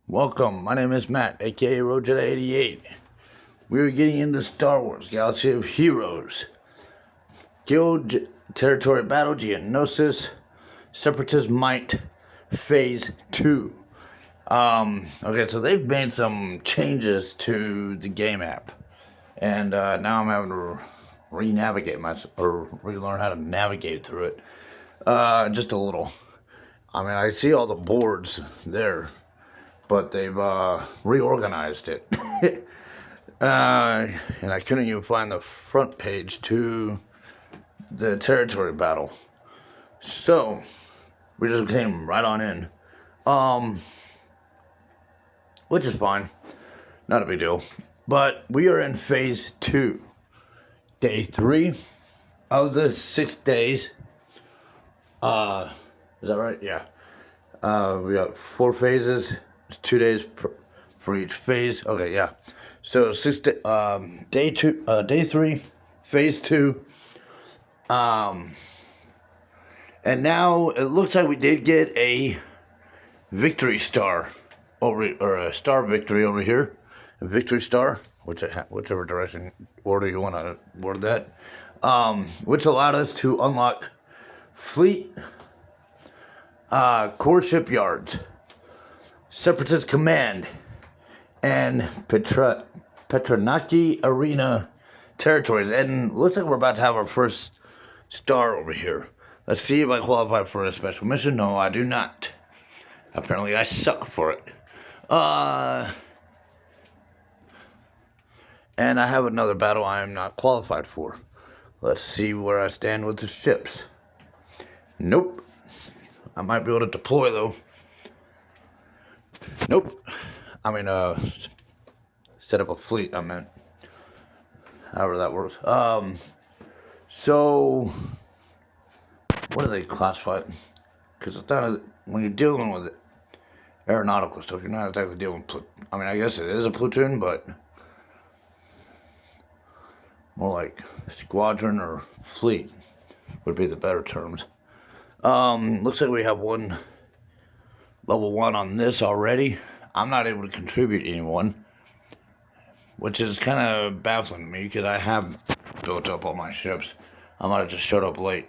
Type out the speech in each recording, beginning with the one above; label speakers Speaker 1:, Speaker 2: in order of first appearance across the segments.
Speaker 1: Welcome, my name is Matt, aka Rojetta88. We're getting into Star Wars Galaxy of Heroes. Territory Battle, Geonosis, Separatist Might, Phase 2. Okay, so they've made some changes to the game app. And now I'm having to re-navigate or relearn how to navigate through it. Just a little. I mean, I see all the boards there, but they've reorganized it. And I couldn't even find the front page to the territory battle. So, we just came right on in. Which is fine. Not a big deal. But we are in phase 2. Day 3 of the 6 days. Is that right? Yeah. We got 4 phases. It's 2 days for each phase. Okay, yeah. So day 3, phase 2. And now it looks like we did get a victory star or a star victory over here. A victory star, whichever direction order you want to word that. Which allowed us to unlock fleet, core shipyards, Separatist Command, and Petranaki Arena territories. And looks like we're about to have our first star over here. Let's see if I qualify for a special mission. No, I do not. Apparently I suck for it. And I have another battle I am not qualified for. Let's see where I stand with the ships. Nope. I might be able to deploy though. Nope. I mean, set up a fleet, I meant. However that works. So, what do they classify it? Because it's not when you're dealing with aeronautical stuff, you're not exactly dealing with, I mean, I guess it is a platoon, but more like squadron or fleet would be the better terms. Looks like we have level 1 on this already. I'm not able to contribute anyone, which is kind of baffling me because I have built up all my ships. I might have just showed up late.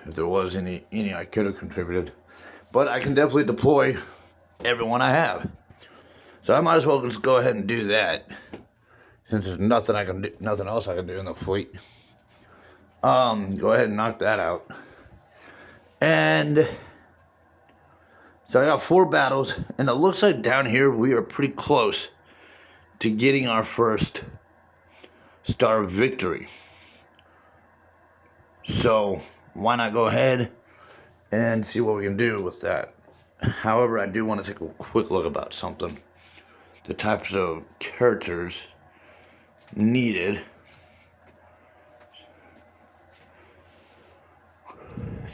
Speaker 1: If there was any I could have contributed. But I can definitely deploy everyone I have. So I might as well just go ahead and do that, since there's nothing else I can do in the fleet. Go ahead and knock that out. And so I got 4 battles, and it looks like down here we are pretty close to getting our first star victory. So why not go ahead and see what we can do with that. However, I do want to take a quick look about something. The types of characters needed.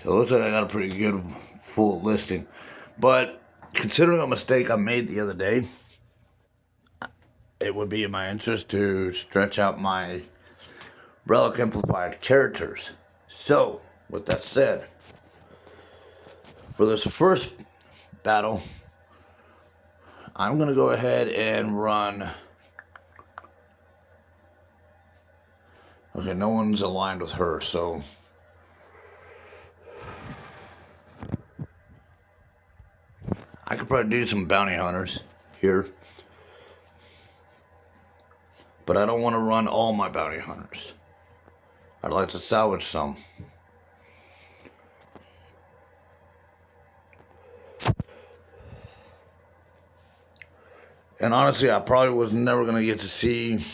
Speaker 1: So it looks like I got a pretty good full listing. But considering a mistake I made the other day, it would be in my interest to stretch out my Relic Amplified characters. So, with that said, for this first battle, I'm going to go ahead and run. Okay, no one's aligned with her, so I could probably do some bounty hunters here. But I don't want to run all my bounty hunters. I'd like to salvage some. And honestly, I probably was never going to get to see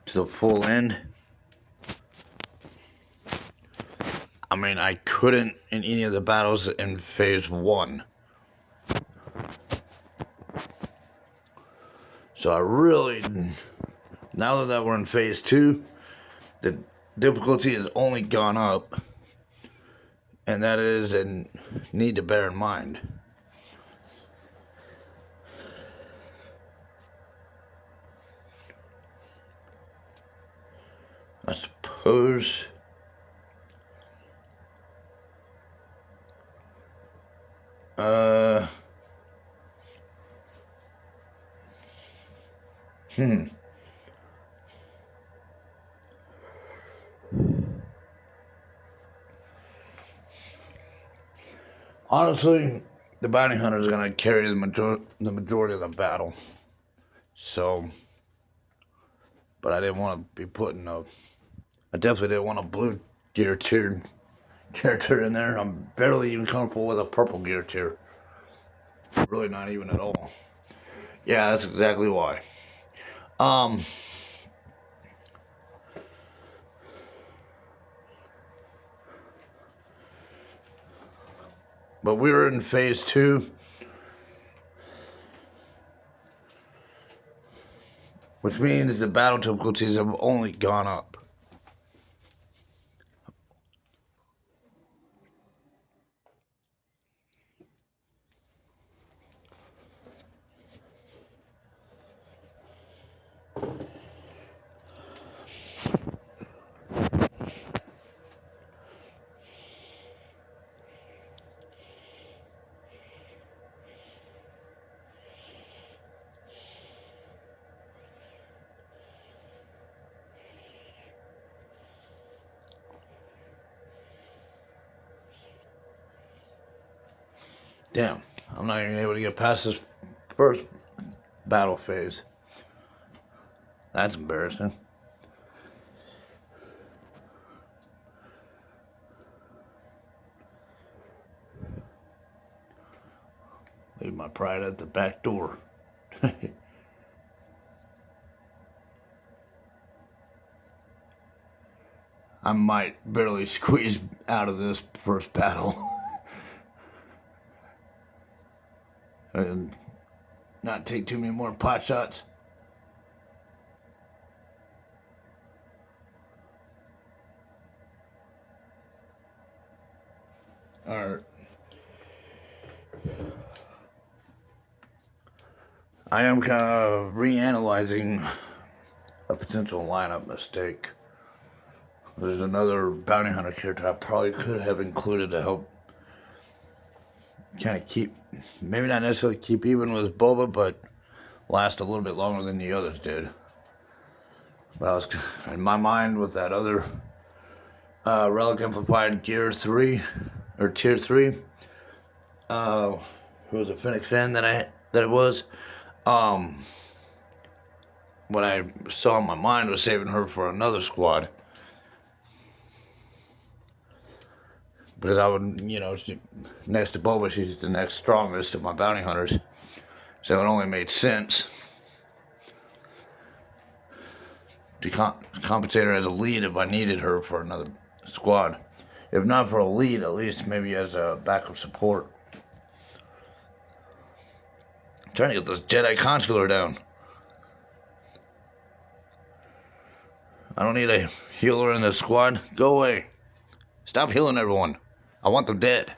Speaker 1: to the full end. I mean, I couldn't in any of the battles in phase 1. So I really, now that we're in phase 2, the difficulty has only gone up. And that is a need to bear in mind. I suppose Honestly, the bounty hunter is going to carry the majority of the battle. So, but I didn't want to be putting I definitely didn't want a blue gear tier character in there. I'm barely even comfortable with a purple gear tier. Really not even at all. Yeah, that's exactly why. But we were in phase 2. Which means the battle difficulties have only gone up. Damn, I'm not even able to get past this first battle phase. That's embarrassing. Leave my pride at the back door. I might barely squeeze out of this first battle. And not take too many more pot shots. Alright. I am kind of reanalyzing a potential lineup mistake. There's another bounty hunter character I probably could have included to help kind of keep, maybe not necessarily keep even with Boba, but last a little bit longer than the others did. But I was in my mind with that other Relic Amplified Gear 3 or Tier 3. Who was a Phoenix fan that it was. What I saw in my mind was saving her for another squad. Because I would, next to Boba, she's the next strongest of my bounty hunters. So it only made sense to compensate her as a lead if I needed her for another squad. If not for a lead, at least maybe as a backup support. I'm trying to get this Jedi consular down. I don't need a healer in the squad. Go away. Stop healing everyone. I want them dead.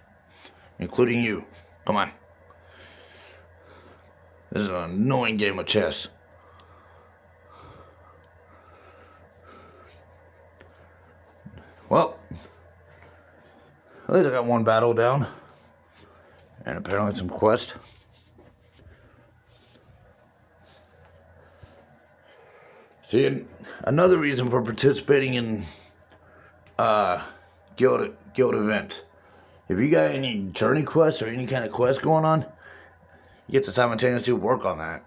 Speaker 1: Including you. Come on. This is an annoying game of chess. Well, at least I got one battle down. And apparently some quest. See, another reason for participating in guild event. If you got any journey quests or any kind of quest going on, you get to simultaneously work on that.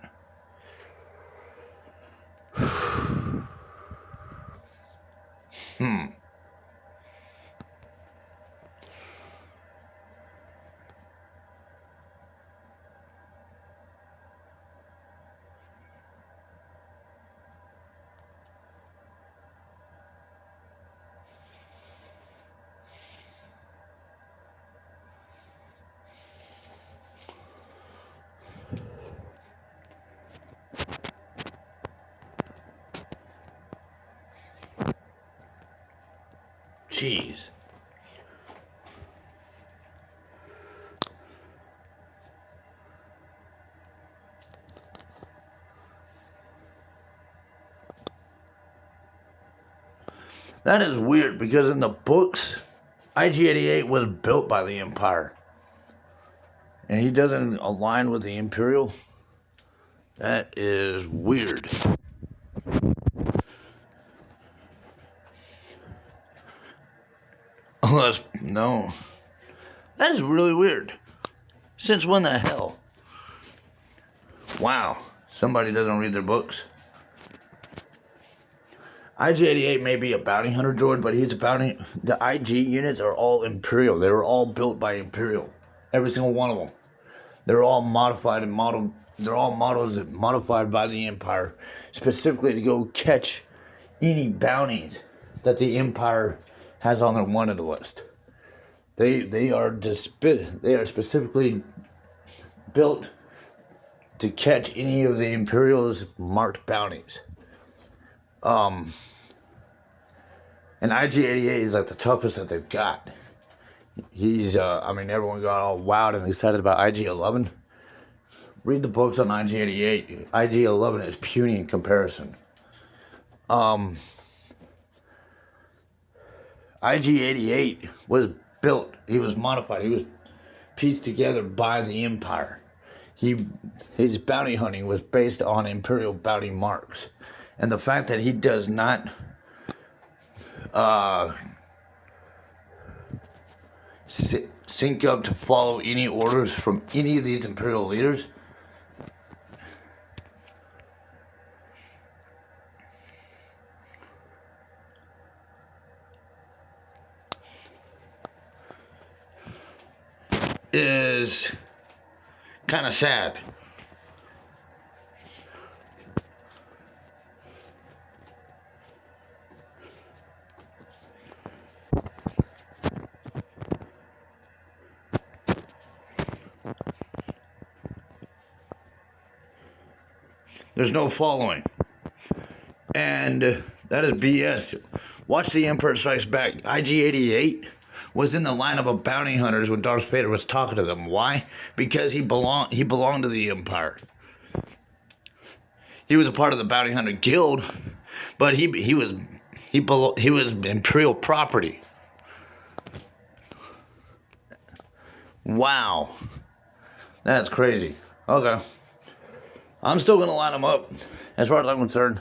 Speaker 1: Jeez. That is weird because in the books, IG-88 was built by the Empire. And he doesn't align with the Imperial. That is weird. Unless, no. That is really weird. Since when the hell? Wow. Somebody doesn't read their books. IG-88 may be a bounty hunter droid, but he's a bounty... The IG units are all Imperial. They were all built by Imperial. Every single one of them. They're all modified and modeled... They're all models modified by the Empire, specifically to go catch any bounties that the Empire has on their wanted list. They are specifically built to catch any of the Imperials marked bounties. And IG-88 is like the toughest that they've got. He's, everyone got all wowed and excited about IG-11. Read the books on IG-88. IG-11 is puny in comparison. IG-88 was built, he was modified, he was pieced together by the Empire. His bounty hunting was based on Imperial bounty marks. And the fact that he does not sync up to follow any orders from any of these Imperial leaders is kind of sad. There's no following. And that is BS. Watch The Emperor Strikes Back. IG-88 was in the lineup of bounty hunters when Darth Vader was talking to them. Why? Because he belonged to the Empire. He was a part of the bounty hunter guild, but he was Imperial property. Wow. That's crazy. Okay. I'm still going to line him up, as far as I'm concerned.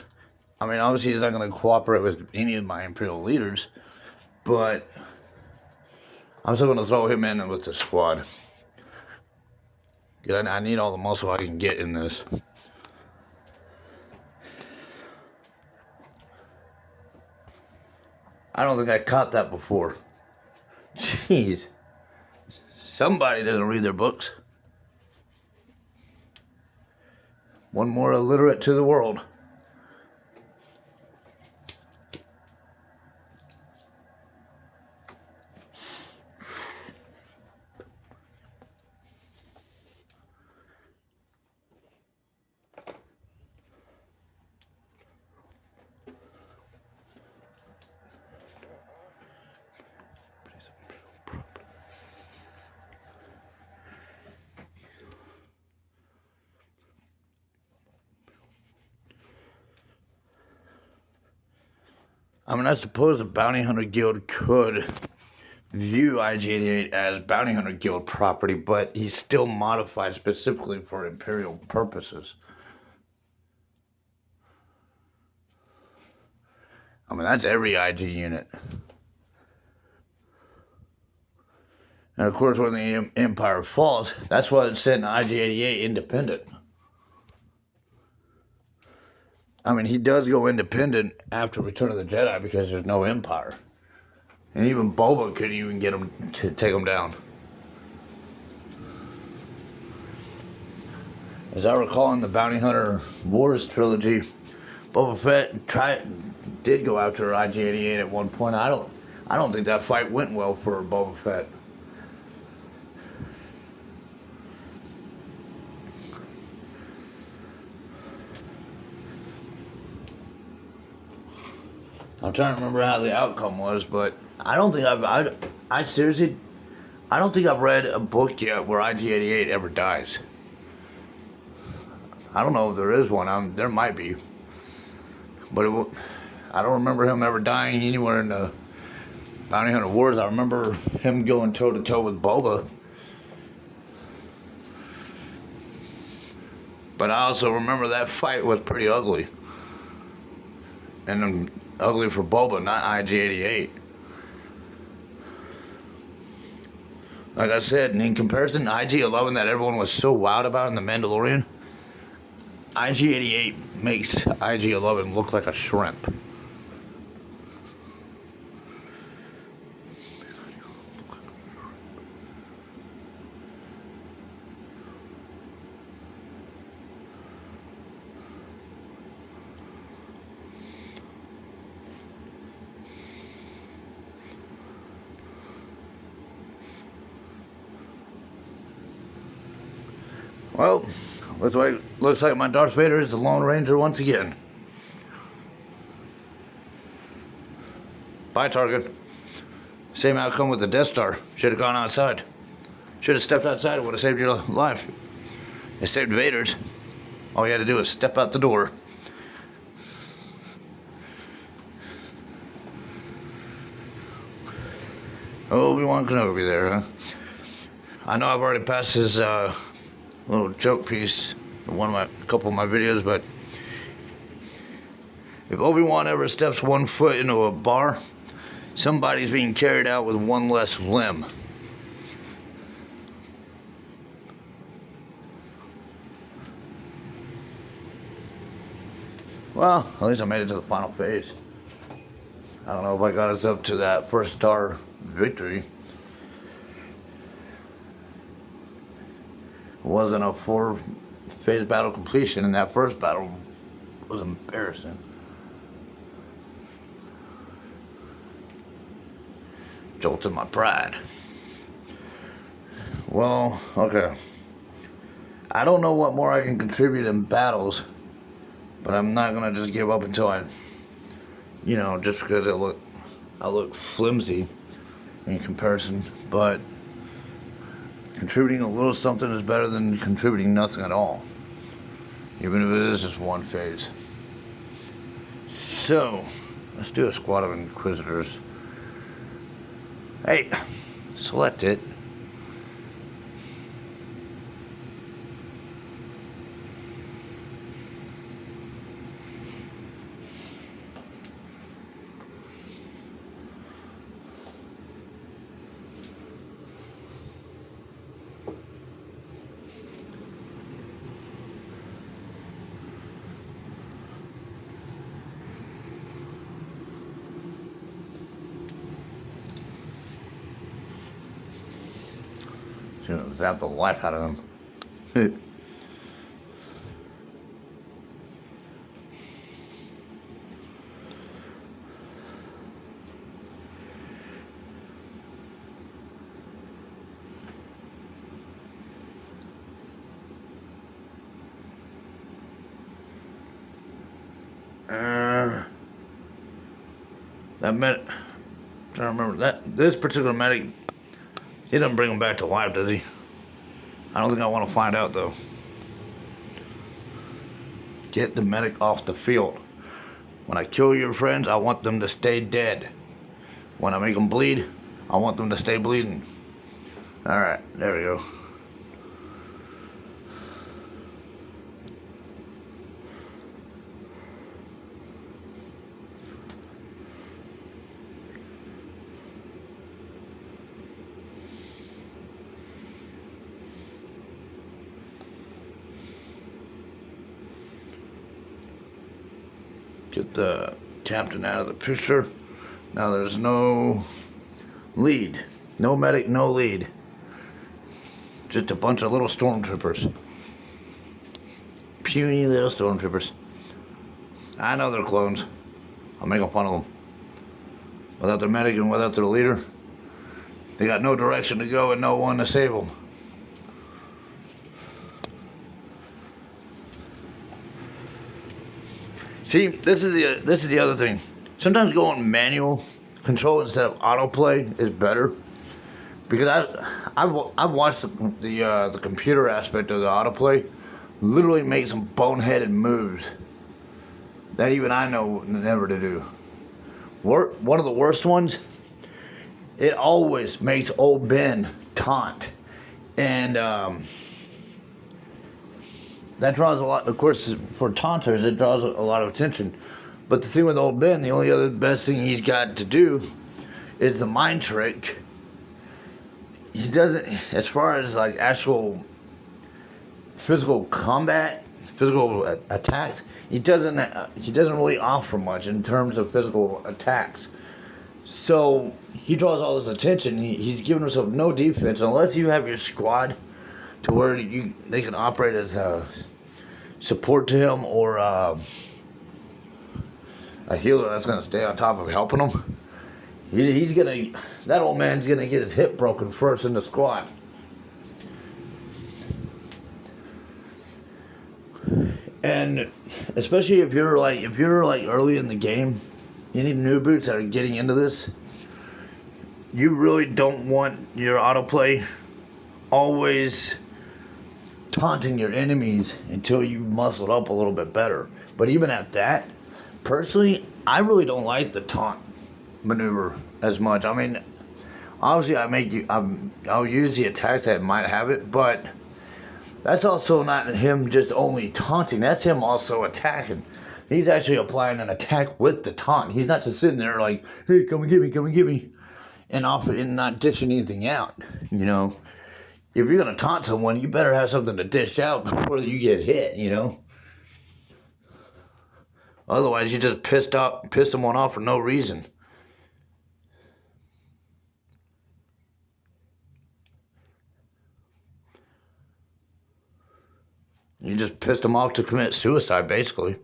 Speaker 1: I mean, obviously he's not going to cooperate with any of my Imperial leaders, but I'm still going to throw him in with the squad. Because I need all the muscle I can get in this. I don't think I caught that before. Jeez. Somebody doesn't read their books. One more illiterate to the world. I mean, I suppose the Bounty Hunter Guild could view IG-88 as Bounty Hunter Guild property, but he's still modified specifically for Imperial purposes. I mean, that's every IG unit. And of course, when the Empire falls, that's why it's sent IG-88 independent. I mean, he does go independent after Return of the Jedi because there's no Empire. And even Boba couldn't even get him to take him down. As I recall in the Bounty Hunter Wars trilogy, Boba Fett did go after IG-88 at one point. I don't think that fight went well for Boba Fett. I'm trying to remember how the outcome was, but I don't think I've read a book yet where IG-88 ever dies. I don't know if there is one. There might be, but I don't remember him ever dying anywhere in the Bounty Hunter Wars. I remember him going toe to toe with Boba, but I also remember that fight was pretty ugly, and ugly for Boba, not IG-88. like I said, in comparison to IG-11 that everyone was so wild about in The Mandalorian, IG-88 makes IG-11 look like a shrimp. Well, looks like my Darth Vader is the Lone Ranger once again. Bye, Target. Same outcome with the Death Star. Should have gone outside. Should have stepped outside. It would have saved your life. It saved Vader's. All you had to do was step out the door. Obi-Wan Kenobi there, huh? I know I've already passed his little joke piece in a couple of my videos, but if Obi-Wan ever steps 1 foot into a bar, somebody's being carried out with one less limb. Well, at least I made it to the final phase. I don't know if I got us up to that first star victory. It wasn't a 4-phase battle completion, and that first battle was embarrassing. Jolted my pride. Well, okay. I don't know what more I can contribute in battles, but I'm not gonna just give up until I, just because I look flimsy in comparison, but contributing a little something is better than contributing nothing at all, even if it is just 1 phase. So, let's do a squad of Inquisitors. Hey, select it. Zap the life out of them. That medic, I don't remember that. This particular medic, he doesn't bring him back to life, does he? I don't think I want to find out, though. Get the medic off the field. When I kill your friends, I want them to stay dead. When I make them bleed, I want them to stay bleeding. Alright, there we go. Get the captain out of the picture. Now there's no lead. No medic, no lead. Just a bunch of little stormtroopers. Puny little stormtroopers. I know they're clones. I'm making fun of them. Without their medic and without their leader, they got no direction to go and no one to save them. See, this is the other thing. Sometimes going manual control instead of autoplay is better, because I've watched the computer aspect of the autoplay literally make some boneheaded moves that even I know never to do. One of the worst ones, it always makes old Ben taunt, and that draws a lot, of course, for taunters, it draws a lot of attention. But the thing with old Ben, the only other best thing he's got to do is the mind trick he doesn't, as far as like actual physical combat, physical attacks, he doesn't really offer much in terms of physical attacks. So he draws all this attention. He's giving himself no defense unless you have your squad to where they can operate as a support to him, or a healer that's gonna stay on top of helping him. That old man's gonna get his hip broken first in the squad. And especially if you're like early in the game, you need new boots that are getting into this. You really don't want your autoplay always taunting your enemies until you muscled up a little bit better. But even at that, personally, I really don't like the taunt maneuver as much. I mean, obviously I'll use the attacks that might have it, but that's also not him just only taunting. That's him also attacking. He's actually applying an attack with the taunt. He's not just sitting there like, hey, come and get me, and not dishing anything out. You know, if you're gonna taunt someone, you better have something to dish out before you get hit. You know, otherwise you just piss someone off for no reason. You just pissed them off to commit suicide, basically.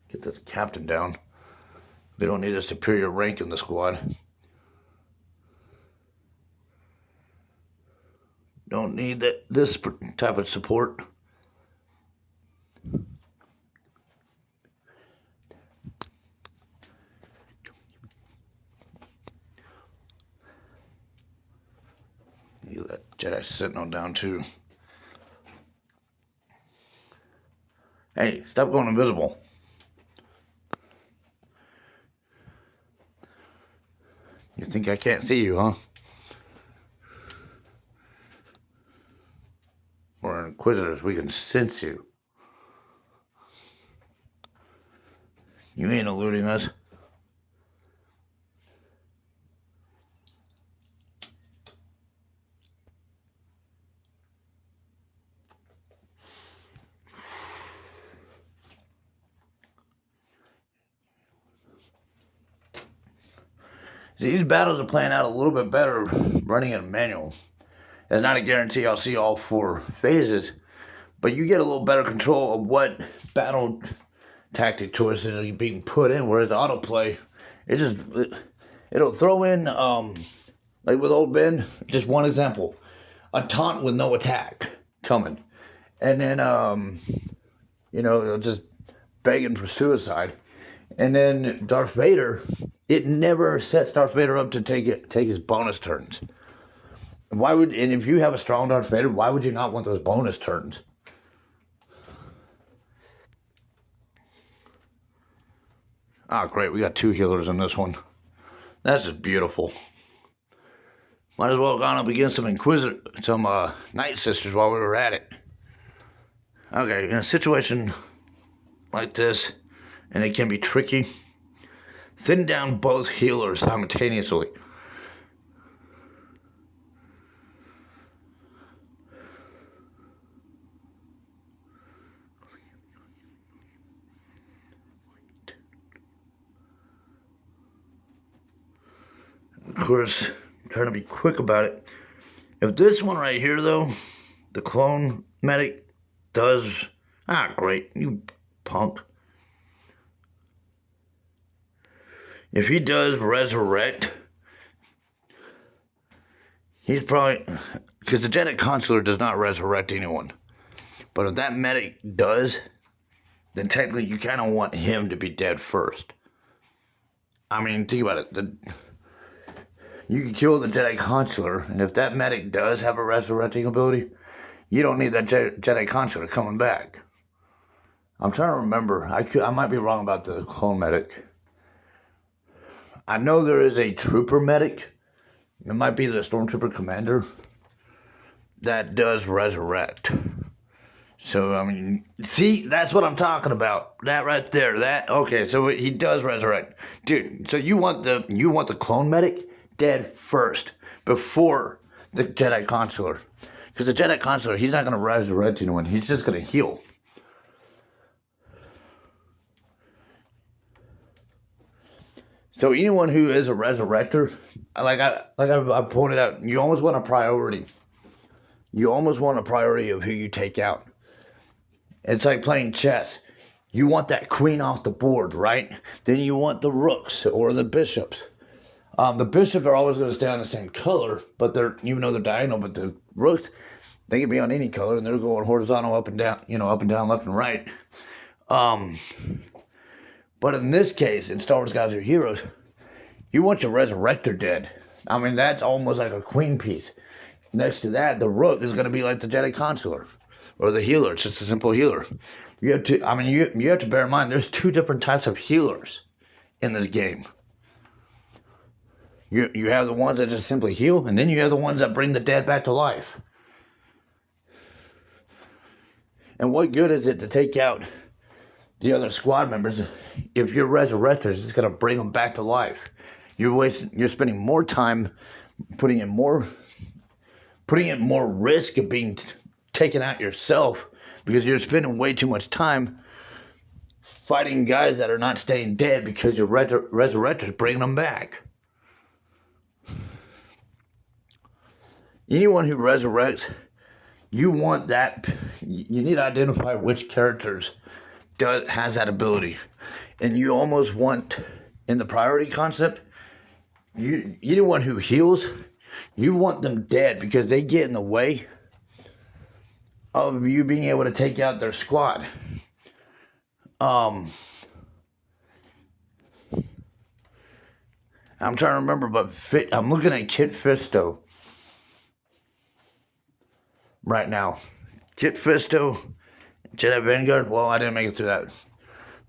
Speaker 1: Get this captain down. They don't need a superior rank in the squad. Don't need this type of support. You let Jedi Sentinel down too. Hey, stop going invisible. You think I can't see you, huh? We're inquisitors, we can sense you. You ain't eluding us. See, these battles are playing out a little bit better running in a manual. It's not a guarantee I'll see all 4 phases, but you get a little better control of what battle tactic choices are being put in, whereas autoplay, it'll throw in, like with old Ben, just one example, a taunt with no attack coming. And then, they're just begging for suicide. And then Darth Vader, it never sets Darth Vader up to take his bonus turns. And if you have a strong Darth Vader, why would you not want those bonus turns? Ah, great, we got 2 healers in this one. That's just beautiful. Might as well have gone up against some Night Sisters while we were at it. Okay, in a situation like this, and it can be tricky, thin down both healers simultaneously. Of course, I'm trying to be quick about it. If this one right here, though, the clone medic does... great, you punk. If he does resurrect, he's probably... Because the Jedi Consular does not resurrect anyone. But if that medic does, then technically you kind of want him to be dead first. I mean, think about it. You can kill the Jedi Consular, and if that medic does have a resurrecting ability, you don't need that Jedi Consular coming back. I'm trying to remember. I might be wrong about the clone medic. I know there is a trooper medic. It might be the Stormtrooper commander that does resurrect. So, I mean, see, that's what I'm talking about. That right there. Okay, so he does resurrect. Dude, so you want the clone medic dead first before the Jedi Consular. Because the Jedi Consular, he's not going to resurrect anyone. He's just going to heal. So anyone who is a resurrector, like I pointed out, you almost want a priority. You almost want a priority of who you take out. It's like playing chess. You want that queen off the board, right? Then you want the rooks or the bishops. The bishops are always going to stay on the same color, but they're, even though they're diagonal, but the rooks, they can be on any color, and they're going horizontal, up and down, up and down, left and right. But in this case, in Star Wars Gods Are Heroes, you want your Resurrector dead. I mean, that's almost like a queen piece. Next to that, the rook is going to be like the Jedi Consular, or the healer. It's just a simple healer. You have to, I mean, you have to bear in mind, there's two different types of healers in this game. You have the ones that just simply heal, and then you have the ones that bring the dead back to life. And what good is it to take out the other squad members if your resurrectors is going to bring them back to life? You're spending more time putting in more risk of being taken out yourself, because you're spending way too much time fighting guys that are not staying dead because your resurrectors bringing them back. Anyone who resurrects, you want that. You need to identify which characters has that ability, and you almost want, in the priority concept, anyone who heals, you want them dead because they get in the way of you being able to take out their squad. I'm trying to remember, but I'm looking at Kit Fisto right now. Kit Fisto, Jedi Vanguard. Well, I didn't make it through that.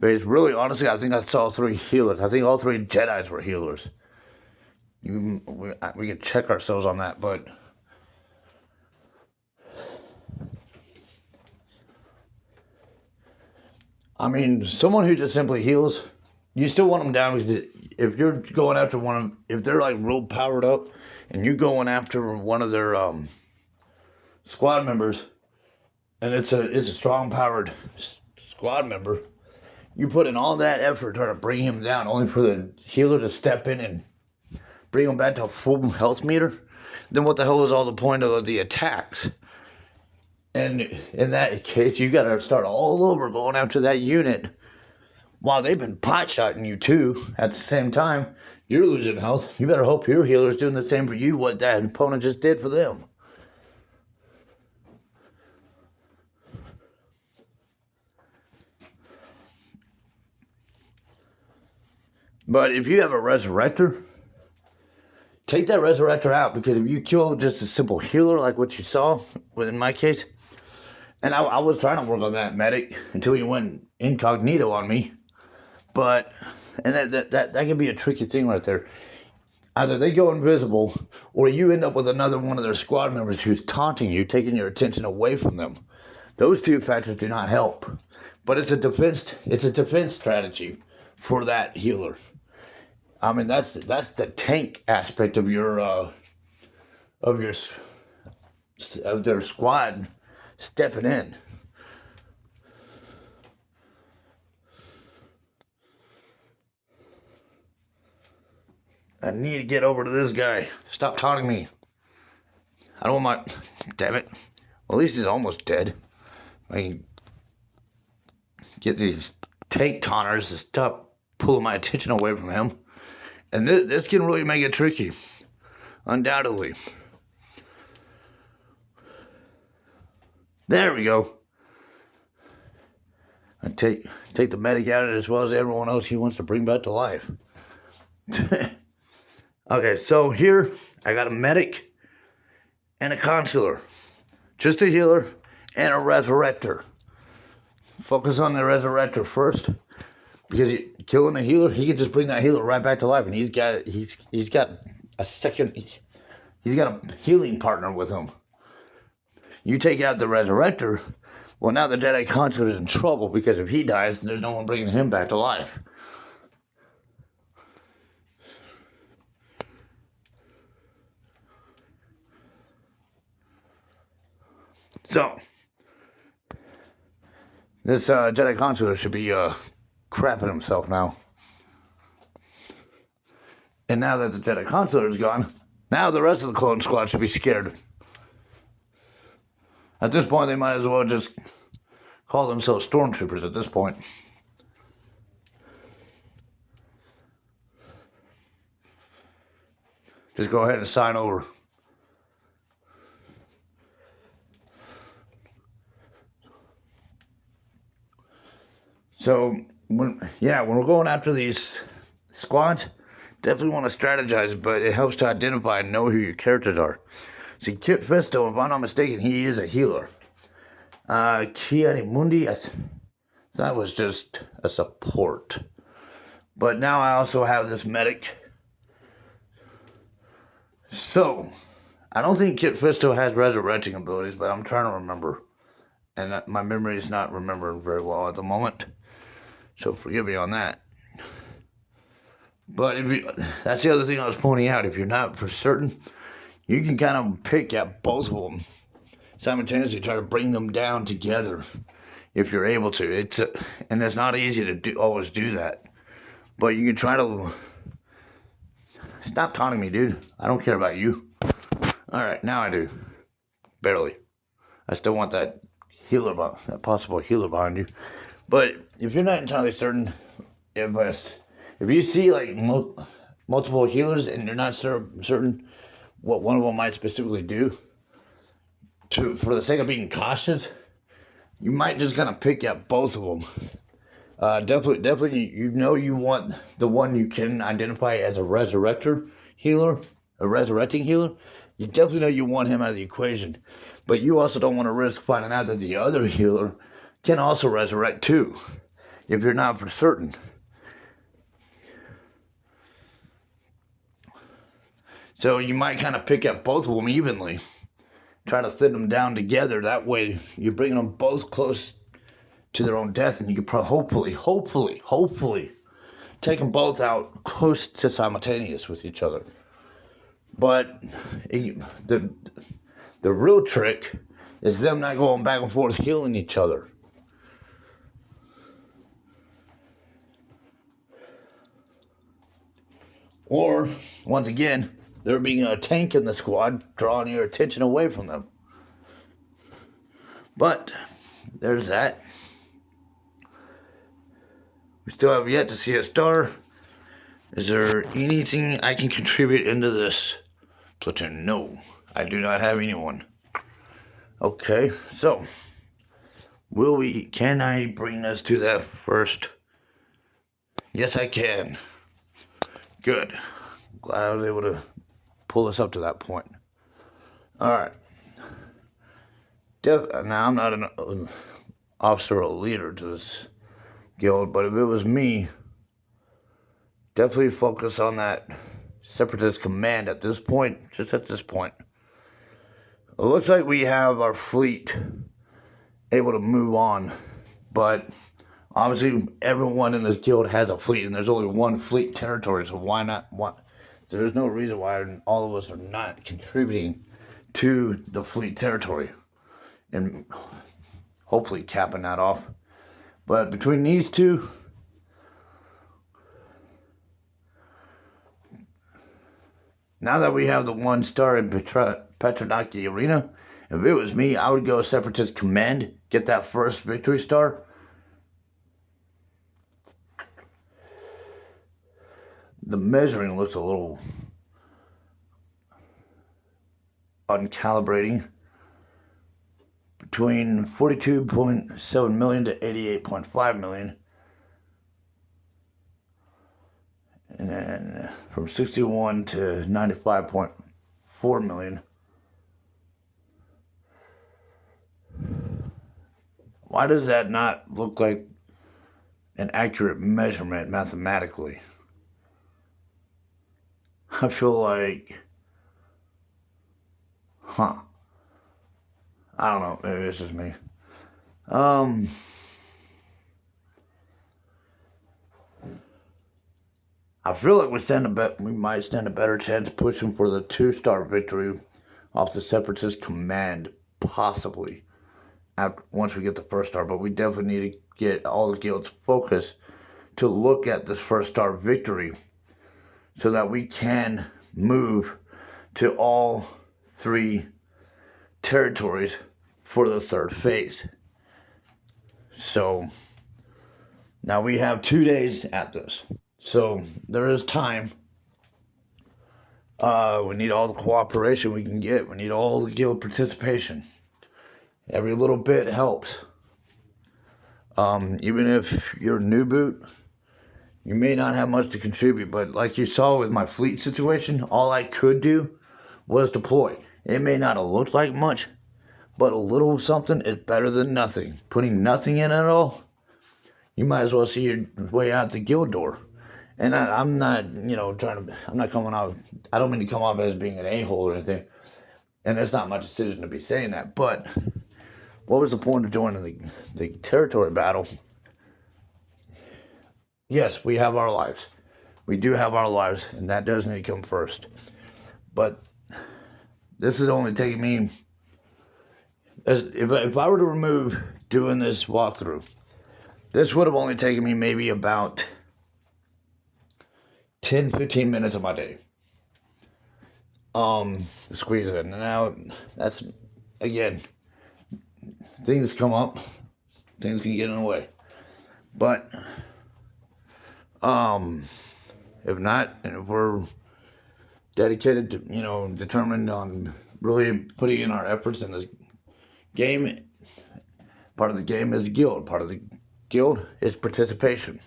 Speaker 1: But it's really, honestly, I think I saw 3 healers. I think all 3 Jedis were healers. We can check ourselves on that, but I mean, someone who just simply heals, you still want them down, because if you're going after one of them, if they're like real powered up, and you're going after one of their squad members, and it's a strong powered squad member, you put in all that effort trying to bring him down, only for the healer to step in and bring him back to a full health meter, then what the hell is all the point of the attacks? And in that case, you got to start all over going after that unit while they've been pot-shotting you too. At the same time, you're losing health. You better hope your healer's doing the same for you what that opponent just did for them. But if you have a resurrector, take that resurrector out, because if you kill just a simple healer like what you saw in my case, and I was trying to work on that medic until he went incognito on me, but and that can be a tricky thing right there. Either they go invisible, or you end up with another one of their squad members who's taunting you, taking your attention away from them. Those two factors do not help, but it's a defense strategy for that healer. I mean, that's the tank aspect of their squad stepping in. I need to get over to this guy. Stop taunting me. I don't want my... Damn it. Well, at least he's almost dead. I can get these tank taunters to stop pulling my attention away from him. And this can really make it tricky. Undoubtedly. There we go. I take the medic out as well as everyone else he wants to bring back to life. Okay, so here I got a medic and a consular. Just a healer and a resurrector. Focus on the resurrector first, because killing a healer, he can just bring that healer right back to life, and he's got a healing partner with him. You take out the resurrector, well, now the Jedi Consular is in trouble, because if he dies, there's no one bringing him back to life. So, this Jedi Consular should be crapping himself now. And now that the Jedi Consular is gone, now the rest of the clone squad should be scared. At this point, they might as well just call themselves stormtroopers at this point. Just go ahead and sign over. So, when we're going after these squads, definitely want to strategize, but it helps to identify and know who your characters are. See, Kit Fisto, if I'm not mistaken, he is a healer. Ki-Adi-Mundi, that was just a support. But now I also have this medic. So, I don't think Kit Fisto has resurrecting abilities, but I'm trying to remember. And my memory is not remembering very well at the moment. So forgive me on that. But that's the other thing I was pointing out. If you're not for certain, you can kind of pick at both of them simultaneously, try to bring them down together if you're able to. And it's not easy to always do that. But you can try to... Stop taunting me, dude. I don't care about you. Alright, now I do. Barely. I still want that possible healer behind you. But if you're not entirely certain, if you see like multiple healers and you're not certain what one of them might specifically do, for the sake of being cautious, you might just kind of pick at both of them. Definitely, you want the one you can identify as a resurrecting healer. You definitely know you want him out of the equation. But you also don't want to risk finding out that the other healer can also resurrect too, if you're not for certain. So you might kind of pick at both of them evenly. Try to thin them down together. That way you're bringing them both close to their own death, and you can hopefully take them both out close to simultaneous with each other. But the real trick is them not going back and forth healing each other. Or, once again, there being a tank in the squad drawing your attention away from them. But, there's that. We still have yet to see a star. Is there anything I can contribute into this platoon? No, I do not have anyone. Okay, so can I bring us to that first? Yes, I can. Good. Glad I was able to pull us up to that point. Alright. Now, I'm not an officer or leader to this guild, but if it was me, definitely focus on that Separatist command at this point, just at this point. It looks like we have our fleet able to move on, but obviously everyone in this guild has a fleet, and there's only one fleet territory, so why not one? There's no reason why all of us are not contributing to the fleet territory and hopefully capping that off. But between these two, now that we have the 1 star in Petronaki Arena, if it was me, I would go Separatist Command, get that first victory star. The measuring looks a little uncalibrating. Between 42.7 million to 88.5 million. And then from 61 to 95.4 million. Why does that not look like an accurate measurement mathematically? I feel like, I don't know, maybe it's just me. I feel like we might stand a better chance pushing for the 2 star victory off the Separatist Command, possibly once we get the first star, but we definitely need to get all the guilds focused to look at this first star victory so that we can move to all 3 territories for the 3rd phase. So now we have 2 days at this, so there is time. We need all the cooperation we can get. We need all the guild participation. Every little bit helps. Even if you're a new boot, you may not have much to contribute, but like you saw with my fleet situation, all I could do was deploy. It may not have looked like much, but a little something is better than nothing. Putting nothing in at all, you might as well see your way out the guild door. And I'm not, I'm not coming out, I don't mean to come off as being an a-hole or anything. And it's not my decision to be saying that, but what was the point of joining the territory battle? Yes, we have our lives. We do have our lives, and that does need to come first. But this is only taking me, if I were to remove doing this walkthrough, this would have only taken me maybe about 10-15 minutes of my day. To squeeze it in. And now, that's, again, things come up, things can get in the way. But, if not, and if we're dedicated to, determined on really putting in our efforts in this game, part of the game is the guild. Part of the guild is participation.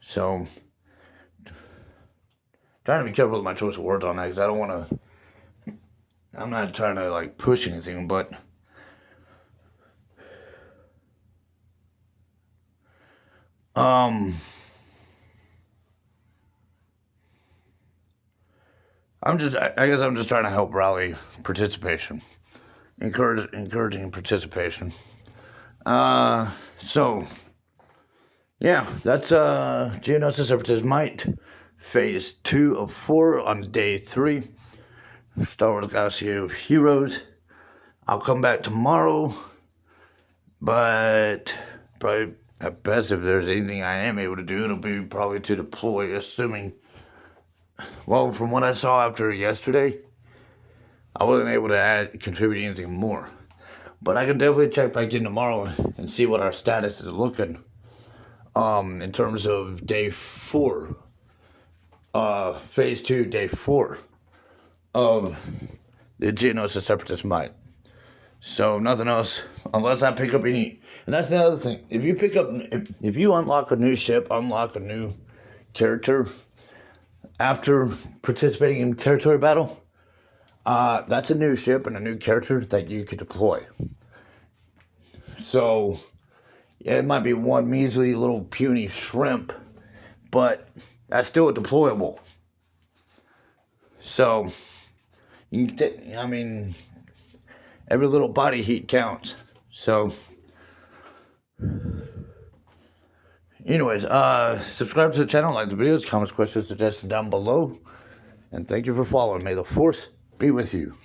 Speaker 1: So, trying to be careful with my choice of words on that, because I don't want to, I'm not trying to, like, push anything, but I guess I'm just trying to help rally participation, encouraging participation. So, yeah, that's Geonosis Separatist Might, Phase 2 of 4 on Day 3. Star Wars Galaxy of Heroes. I'll come back tomorrow, but probably at best, if there's anything I am able to do, it'll be probably to deploy, assuming. Well, from what I saw after yesterday, I wasn't able to contribute anything more. But I can definitely check back in tomorrow and see what our status is looking. In terms of Day 4, Phase 2, Day 4 of the Geonosis Separatist Might. So nothing else, unless I pick up any. And that's the other thing. If you unlock a new ship, unlock a new character after participating in territory battle, that's a new ship and a new character that you could deploy. So, yeah, it might be one measly little puny shrimp, but that's still deployable. So, you can every little body heat counts. So, anyways, subscribe to the channel, like the videos, comments, questions, suggestions down below. And thank you for following. May the Force be with you.